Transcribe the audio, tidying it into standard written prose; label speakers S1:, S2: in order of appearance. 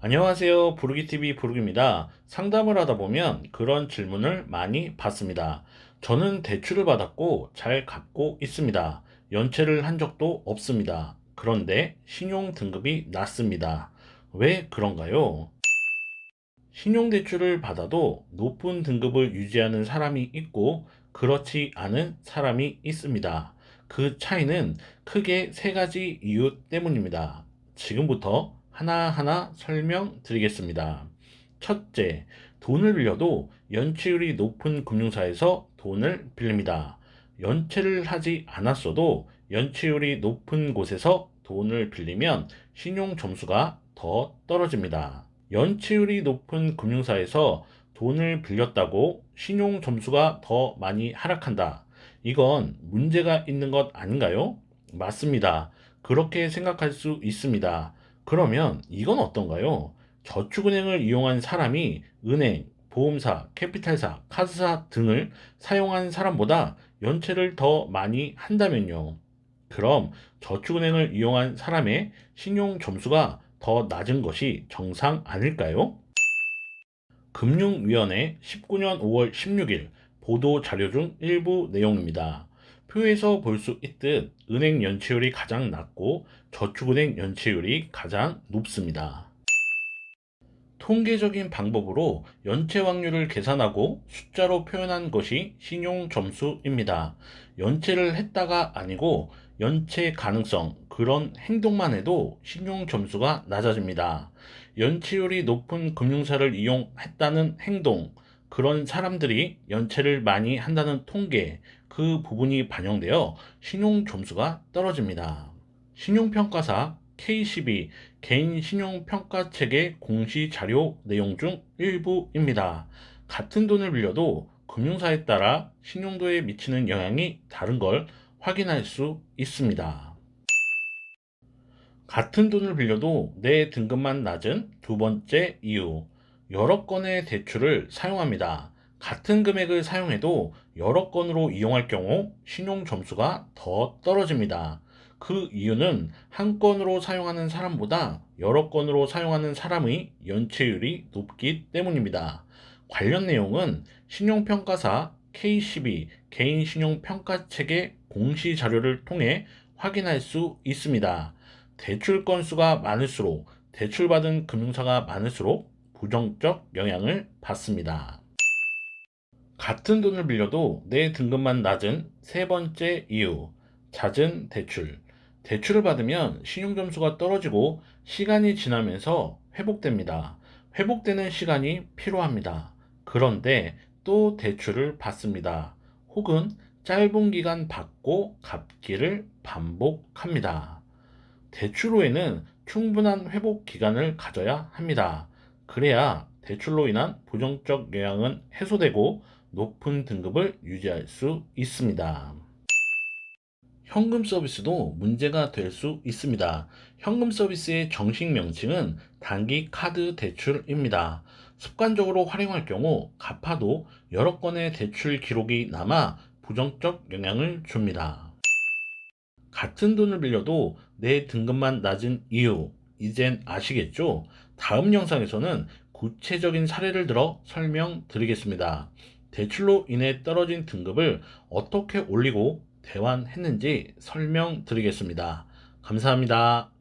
S1: 안녕하세요. 부르기TV 부르기입니다. 상담을 하다 보면 그런 질문을 많이 받습니다. 저는 대출을 받았고 잘 갚고 있습니다. 연체를 한 적도 없습니다. 그런데 신용 등급이 낮습니다. 왜 그런가요? 신용대출을 받아도 높은 등급을 유지하는 사람이 있고 그렇지 않은 사람이 있습니다. 그 차이는 크게 세 가지 이유 때문입니다. 지금부터 하나하나 설명드리겠습니다. 첫째, 돈을 빌려도 연체율이 높은 금융사에서 돈을 빌립니다. 연체를 하지 않았어도 연체율이 높은 곳에서 돈을 빌리면 신용 점수가 더 떨어집니다. 연체율이 높은 금융사에서 돈을 빌렸다고 신용 점수가 더 많이 하락한다. 이건 문제가 있는 것 아닌가요? 맞습니다. 그렇게 생각할 수 있습니다. 그러면 이건 어떤가요? 저축은행을 이용한 사람이 은행, 보험사, 캐피탈사, 카드사 등을 사용한 사람보다 연체를 더 많이 한다면요. 그럼 저축은행을 이용한 사람의 신용 점수가 더 낮은 것이 정상 아닐까요? 금융위원회 19년 5월 16일 보도 자료 중 일부 내용입니다. 표에서 볼 수 있듯 은행 연체율이 가장 낮고 저축은행 연체율이 가장 높습니다. 통계적인 방법으로 연체 확률을 계산하고 숫자로 표현한 것이 신용 점수입니다. 연체를 했다가 아니고 연체 가능성, 그런 행동만 해도 신용 점수가 낮아집니다. 연체율이 높은 금융사를 이용했다는 행동, 그런 사람들이 연체를 많이 한다는 통계, 그 부분이 반영되어 신용 점수가 떨어집니다. 신용평가사 K12 개인 신용평가 체계 공시 자료 내용 중 일부입니다. 같은 돈을 빌려도 금융사에 따라 신용도에 미치는 영향이 다른 걸 확인할 수 있습니다. 같은 돈을 빌려도 내 등급만 낮은 두 번째 이유, 여러 건의 대출을 사용합니다. 같은 금액을 사용해도 여러 건으로 이용할 경우 신용 점수가 더 떨어집니다. 그 이유는 한 건으로 사용하는 사람보다 여러 건으로 사용하는 사람의 연체율이 높기 때문입니다. 관련 내용은 신용평가사 K12 개인 신용평가 체계 공시 자료를 통해 확인할 수 있습니다. 대출 건수가 많을수록 대출받은 금융사가 많을수록 부정적 영향을 받습니다. 같은 돈을 빌려도 내 등급만 낮은 세 번째 이유, 잦은 대출. 대출을 받으면 신용점수가 떨어지고 시간이 지나면서 회복됩니다. 회복되는 시간이 필요합니다. 그런데 또 대출을 받습니다. 혹은 짧은 기간 받고 갚기를 반복합니다. 대출 후에는 충분한 회복 기간을 가져야 합니다. 그래야 대출로 인한 부정적 영향은 해소되고 높은 등급을 유지할 수 있습니다. 현금 서비스도 문제가 될 수 있습니다. 현금 서비스의 정식 명칭은 단기 카드 대출입니다. 습관적으로 활용할 경우 갚아도 여러 건의 대출 기록이 남아 부정적 영향을 줍니다. 같은 돈을 빌려도 내 등급만 낮은 이유, 이젠 아시겠죠? 다음 영상에서는 구체적인 사례를 들어 설명드리겠습니다. 대출로 인해 떨어진 등급을 어떻게 올리고 대환했는지 설명드리겠습니다. 감사합니다.